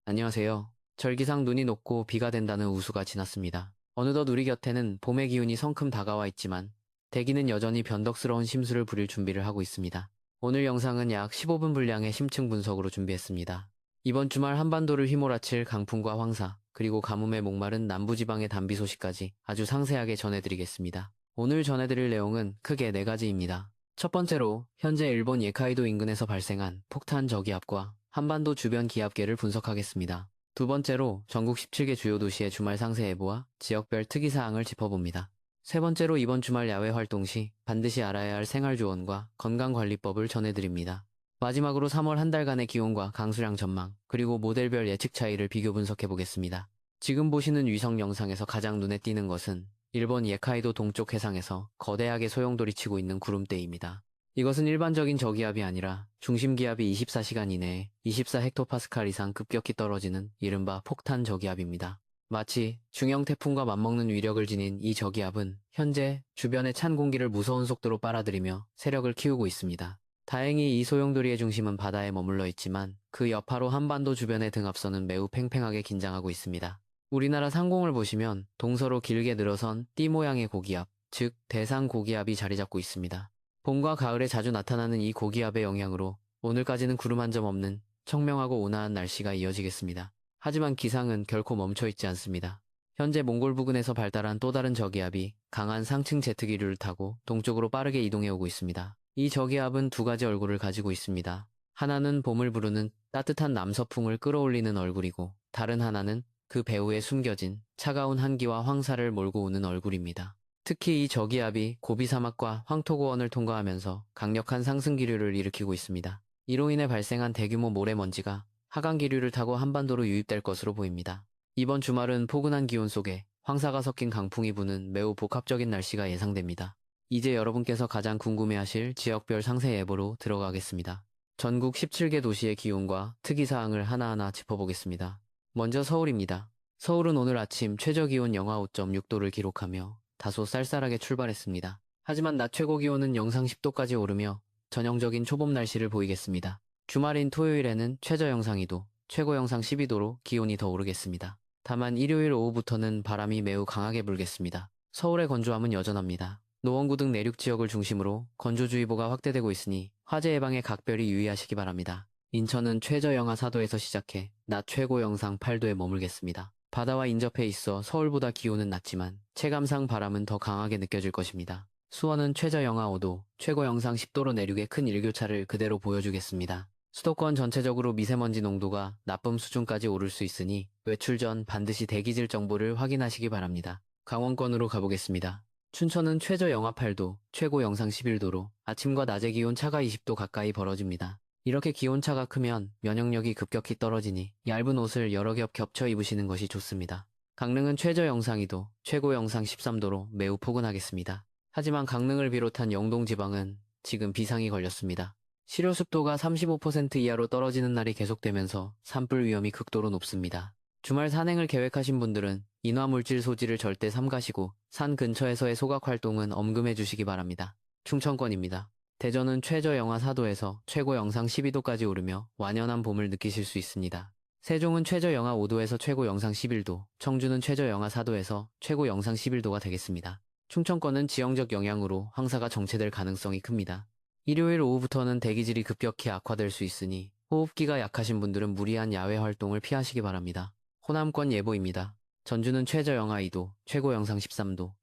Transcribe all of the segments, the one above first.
안녕하세요. 절기상 눈이 녹고 비가 된다는 우수가 지났습니다. 어느덧 우리 곁에는 봄의 기운이 성큼 다가와 있지만 대기는 여전히 변덕스러운 심수를 부릴 준비를 하고 있습니다. 오늘 영상은 약 15분 분량의 심층 분석으로 준비했습니다. 이번 주말 한반도를 휘몰아칠 강풍과 황사, 그리고 가뭄에 목마른 남부지방의 단비 소식까지 아주 상세하게 전해드리겠습니다. 오늘 전해드릴 내용은 크게 4가지입니다. 첫 번째로 현재 일본 예카이도 인근에서 발생한 폭탄 저기압과 한반도 주변 기압계를 분석하겠습니다. 두 번째로 전국 17개 주요 도시의 주말 상세 예보와 지역별 특이사항을 짚어봅니다. 세 번째로 이번 주말 야외 활동 시 반드시 알아야 할 생활조언과 건강관리법을 전해드립니다. 마지막으로 3월 한 달간의 기온과 강수량 전망, 그리고 모델별 예측 차이를 비교 분석해보겠습니다. 지금 보시는 위성 영상에서 가장 눈에 띄는 것은 일본 예카이도 동쪽 해상에서 거대하게 소용돌이 치고 있는 구름대입니다. 이것은 일반적인 저기압이 아니라 중심기압이 24시간 이내에 24헥토파스칼 이상 급격히 떨어지는 이른바 폭탄 저기압입니다. 마치 중형 태풍과 맞먹는 위력을 지닌 이 저기압은 현재 주변의 찬 공기를 무서운 속도로 빨아들이며 세력을 키우고 있습니다. 다행히 이 소용돌이의 중심은 바다에 머물러 있지만 그 여파로 한반도 주변의 등압선은 매우 팽팽하게 긴장하고 있습니다. 우리나라 상공을 보시면 동서로 길게 늘어선 띠 모양의 고기압, 즉 대상 고기압이 자리 잡고 있습니다. 봄과 가을에 자주 나타나는 이 고기압의 영향으로 오늘까지는 구름 한 점 없는 청명하고 온화한 날씨가 이어지겠습니다. 하지만 기상은 결코 멈춰있지 않습니다. 현재 몽골 부근에서 발달한 또 다른 저기압이 강한 상층 제트기류를 타고 동쪽으로 빠르게 이동해 오고 있습니다. 이 저기압은 두 가지 얼굴을 가지고 있습니다. 하나는 봄을 부르는 따뜻한 남서풍을 끌어올리는 얼굴이고 다른 하나는 그 배후에 숨겨진 차가운 한기와 황사를 몰고 오는 얼굴입니다. 특히 이 저기압이 고비 사막과 황토고원을 통과하면서 강력한 상승 기류를 일으키고 있습니다. 이로 인해 발생한 대규모 모래먼지가 하강 기류를 타고 한반도로 유입될 것으로 보입니다. 이번 주말은 포근한 기온 속에 황사가 섞인 강풍이 부는 매우 복합적인 날씨가 예상됩니다. 이제 여러분께서 가장 궁금해하실 지역별 상세 예보로 들어가겠습니다. 전국 17개 도시의 기온과 특이사항을 하나하나 짚어보겠습니다. 먼저 서울입니다. 서울은 오늘 아침 최저기온 영하 5.6도를 기록하며 다소 쌀쌀하게 출발했습니다. 하지만 낮 최고기온은 영상 10도까지 오르며 전형적인 초봄 날씨를 보이겠습니다. 주말인 토요일에는 최저 영상 2도, 최고 영상 12도로 기온이 더 오르겠습니다. 다만 일요일 오후부터는 바람이 매우 강하게 불겠습니다. 서울의 건조함은 여전합니다. 노원구 등 내륙 지역을 중심으로 건조주의보가 확대되고 있으니 화재 예방에 각별히 유의하시기 바랍니다. 인천은 최저 영하 4도에서 시작해 낮 최고 영상 8도에 머물겠습니다. 바다와 인접해 있어 서울보다 기온은 낮지만 체감상 바람은 더 강하게 느껴질 것입니다. 수원은 최저 영하 5도, 최고 영상 10도로 내륙의 큰 일교차를 그대로 보여주겠습니다. 수도권 전체적으로 미세먼지 농도가 나쁨 수준까지 오를 수 있으니 외출 전 반드시 대기질 정보를 확인하시기 바랍니다. 강원권으로 가보겠습니다. 춘천은 최저 영하 8도, 최고 영상 11도로 아침과 낮의 기온 차가 20도 가까이 벌어집니다. 이렇게 기온차가 크면 면역력이 급격히 떨어지니 얇은 옷을 여러 겹 겹쳐 입으시는 것이 좋습니다. 강릉은 최저 영상 2도, 최고 영상 13도로 매우 포근하겠습니다. 하지만 강릉을 비롯한 영동 지방은 지금 비상이 걸렸습니다. 실효 습도가 35% 이하로 떨어지는 날이 계속되면서 산불 위험이 극도로 높습니다. 주말 산행을 계획하신 분들은 인화물질 소지를 절대 삼가시고 산 근처에서의 소각 활동은 엄금해 주시기 바랍니다. 충청권입니다. 대전은 최저 영하 4도에서 최고 영상 12도까지 오르며 완연한 봄을 느끼실 수 있습니다. 세종은 최저 영하 5도에서 최고 영상 11도, 청주는 최저 영하 4도에서 최고 영상 11도가 되겠습니다. 충청권은 지형적 영향으로 황사가 정체될 가능성이 큽니다. 일요일 오후부터는 대기질이 급격히 악화될 수 있으니 호흡기가 약하신 분들은 무리한 야외 활동을 피하시기 바랍니다. 호남권 예보입니다. 전주는 최저 영하 2도, 최고 영상 13도,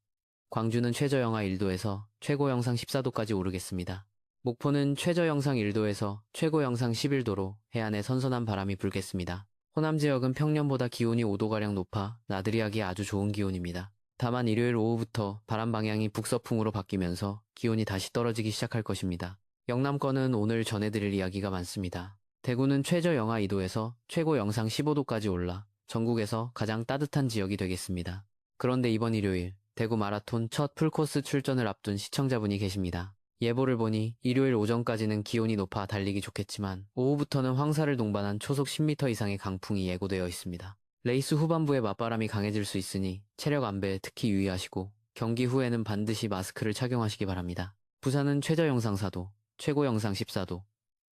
광주는 최저 영하 1도에서 최고 영상 14도까지 오르겠습니다. 목포는 최저 영상 1도에서 최고 영상 11도로 해안에 선선한 바람이 불겠습니다. 호남 지역은 평년보다 기온이 5도가량 높아 나들이 하기 아주 좋은 기온입니다. 다만 일요일 오후부터 바람 방향이 북서풍으로 바뀌면서 기온이 다시 떨어지기 시작할 것입니다. 영남권은 오늘 전해드릴 이야기가 많습니다. 대구는 최저 영하 2도에서 최고 영상 15도까지 올라 전국에서 가장 따뜻한 지역이 되겠습니다. 그런데 이번 일요일 대구 마라톤 첫 풀코스 출전을 앞둔 시청자분이 계십니다. 예보를 보니 일요일 오전까지는 기온이 높아 달리기 좋겠지만 오후부터는 황사를 동반한 초속 10m 이상의 강풍이 예고되어 있습니다. 레이스 후반부에 맞바람이 강해질 수 있으니 체력 안배에 특히 유의하시고 경기 후에는 반드시 마스크를 착용하시기 바랍니다. 부산은 최저 영상 4도, 최고 영상 14도,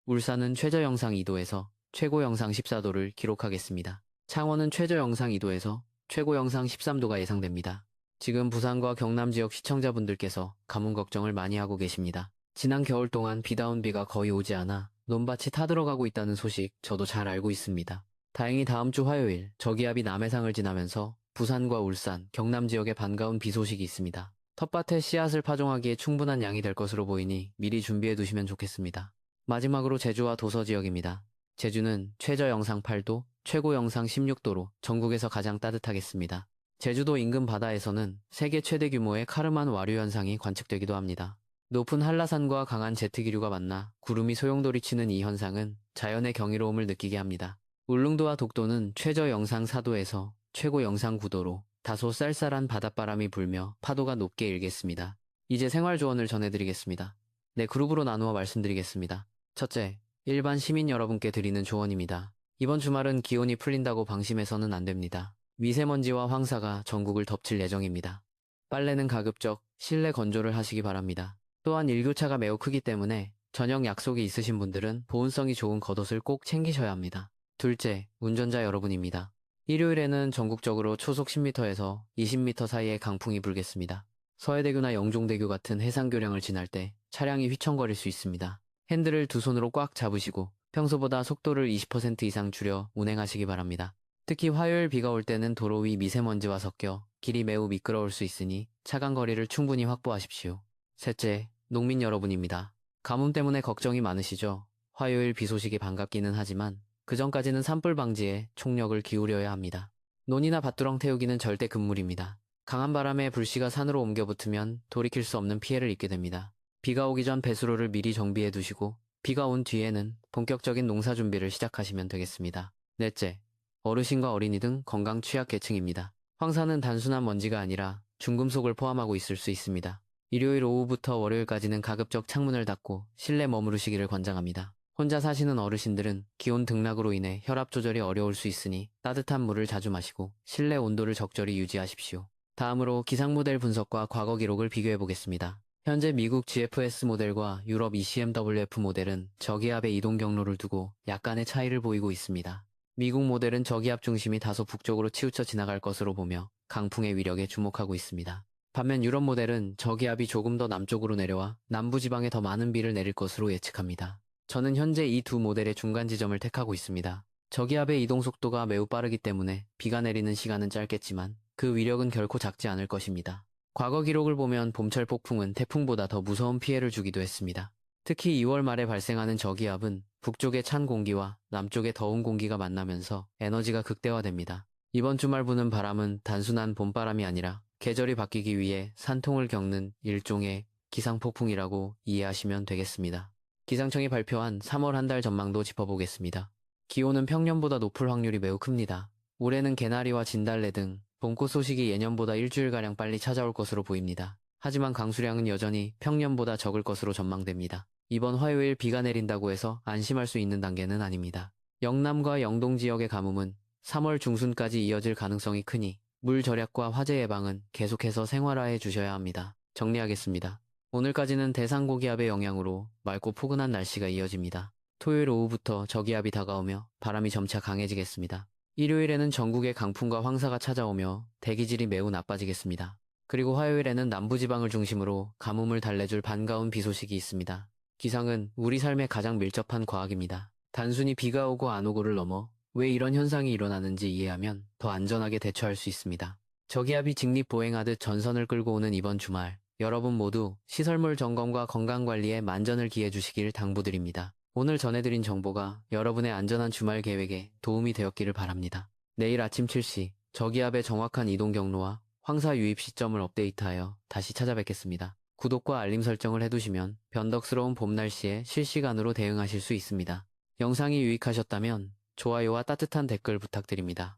울산은 최저 영상 2도에서 최고 영상 14도를 기록하겠습니다. 창원은 최저 영상 2도에서 최고 영상 13도가 예상됩니다. 지금 부산과 경남 지역 시청자분들께서 가뭄 걱정을 많이 하고 계십니다. 지난 겨울 동안 비다운 비가 거의 오지 않아 논밭이 타들어가고 있다는 소식 저도 잘 알고 있습니다. 다행히 다음 주 화요일 저기압이 남해상을 지나면서 부산과 울산, 경남 지역에 반가운 비 소식이 있습니다. 텃밭에 씨앗을 파종하기에 충분한 양이 될 것으로 보이니 미리 준비해 두시면 좋겠습니다. 마지막으로 제주와 도서 지역입니다. 제주는 최저 영상 8도, 최고 영상 16도로 전국에서 가장 따뜻하겠습니다. 제주도 인근 바다에서는 세계 최대 규모의 카르만 와류 현상이 관측되기도 합니다. 높은 한라산과 강한 제트기류가 만나 구름이 소용돌이치는 이 현상은 자연의 경이로움을 느끼게 합니다. 울릉도와 독도는 최저 영상 4도에서 최고 영상 9도로 다소 쌀쌀한 바닷바람이 불며 파도가 높게 일겠습니다. 이제 생활 조언을 전해드리겠습니다. 네 그룹으로 나누어 말씀드리겠습니다. 첫째, 일반 시민 여러분께 드리는 조언입니다. 이번 주말은 기온이 풀린다고 방심해서는 안 됩니다. 미세먼지와 황사가 전국을 덮칠 예정입니다. 빨래는 가급적 실내 건조를 하시기 바랍니다. 또한 일교차가 매우 크기 때문에 저녁 약속이 있으신 분들은 보온성이 좋은 겉옷을 꼭 챙기셔야 합니다. 둘째, 운전자 여러분입니다. 일요일에는 전국적으로 초속 10m에서 20m 사이의 강풍이 불겠습니다. 서해대교나 영종대교 같은 해상교량을 지날 때 차량이 휘청거릴 수 있습니다. 핸들을 두 손으로 꽉 잡으시고 평소보다 속도를 20% 이상 줄여 운행하시기 바랍니다. 특히 화요일 비가 올 때는 도로 위 미세먼지와 섞여 길이 매우 미끄러울 수 있으니 차간 거리를 충분히 확보하십시오. 셋째, 농민 여러분입니다. 가뭄 때문에 걱정이 많으시죠? 화요일 비 소식이 반갑기는 하지만 그전까지는 산불 방지에 총력을 기울여야 합니다. 논이나 밭두렁 태우기는 절대 금물입니다. 강한 바람에 불씨가 산으로 옮겨 붙으면 돌이킬 수 없는 피해를 입게 됩니다. 비가 오기 전 배수로를 미리 정비해 두시고 비가 온 뒤에는 본격적인 농사 준비를 시작하시면 되겠습니다. 넷째, 어르신과 어린이 등 건강 취약 계층입니다. 황사는 단순한 먼지가 아니라 중금속을 포함하고 있을 수 있습니다. 일요일 오후부터 월요일까지는 가급적 창문을 닫고 실내 머무르시기를 권장합니다. 혼자 사시는 어르신들은 기온 등락으로 인해 혈압 조절이 어려울 수 있으니 따뜻한 물을 자주 마시고 실내 온도를 적절히 유지하십시오. 다음으로 기상 모델 분석과 과거 기록을 비교해 보겠습니다. 현재 미국 GFS 모델과 유럽 ECMWF 모델은 저기압의 이동 경로를 두고 약간의 차이를 보이고 있습니다. 미국 모델은 저기압 중심이 다소 북쪽으로 치우쳐 지나갈 것으로 보며 강풍의 위력에 주목하고 있습니다. 반면 유럽 모델은 저기압이 조금 더 남쪽으로 내려와 남부지방에 더 많은 비를 내릴 것으로 예측합니다. 저는 현재 이 두 모델의 중간 지점을 택하고 있습니다. 저기압의 이동 속도가 매우 빠르기 때문에 비가 내리는 시간은 짧겠지만 그 위력은 결코 작지 않을 것입니다. 과거 기록을 보면 봄철 폭풍은 태풍보다 더 무서운 피해를 주기도 했습니다. 특히 2월 말에 발생하는 저기압은 북쪽의 찬 공기와 남쪽의 더운 공기가 만나면서 에너지가 극대화됩니다. 이번 주말 부는 바람은 단순한 봄바람이 아니라 계절이 바뀌기 위해 산통을 겪는 일종의 기상폭풍이라고 이해하시면 되겠습니다. 기상청이 발표한 3월 한 달 전망도 짚어보겠습니다. 기온은 평년보다 높을 확률이 매우 큽니다. 올해는 개나리와 진달래 등 봄꽃 소식이 예년보다 일주일가량 빨리 찾아올 것으로 보입니다. 하지만 강수량은 여전히 평년보다 적을 것으로 전망됩니다. 이번 화요일 비가 내린다고 해서 안심할 수 있는 단계는 아닙니다. 영남과 영동 지역의 가뭄은 3월 중순까지 이어질 가능성이 크니 물 절약과 화재 예방은 계속해서 생활화해 주셔야 합니다. 정리하겠습니다. 오늘까지는 대상고기압의 영향으로 맑고 포근한 날씨가 이어집니다. 토요일 오후부터 저기압이 다가오며 바람이 점차 강해지겠습니다. 일요일에는 전국에 강풍과 황사가 찾아오며 대기질이 매우 나빠지겠습니다. 그리고 화요일에는 남부지방을 중심으로 가뭄을 달래줄 반가운 비 소식이 있습니다. 기상은 우리 삶에 가장 밀접한 과학입니다. 단순히 비가 오고 안 오고를 넘어 왜 이런 현상이 일어나는지 이해하면 더 안전하게 대처할 수 있습니다. 저기압이 직립보행하듯 전선을 끌고 오는 이번 주말, 여러분 모두 시설물 점검과 건강관리에 만전을 기해 주시길 당부드립니다. 오늘 전해드린 정보가 여러분의 안전한 주말 계획에 도움이 되었기를 바랍니다. 내일 아침 7시 저기압의 정확한 이동 경로와 황사 유입 시점을 업데이트하여 다시 찾아뵙겠습니다. 구독과 알림 설정을 해두시면 변덕스러운 봄 날씨에 실시간으로 대응하실 수 있습니다. 영상이 유익하셨다면 좋아요와 따뜻한 댓글 부탁드립니다.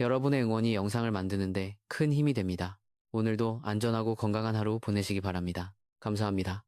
여러분의 응원이 영상을 만드는데 큰 힘이 됩니다. 오늘도 안전하고 건강한 하루 보내시기 바랍니다. 감사합니다.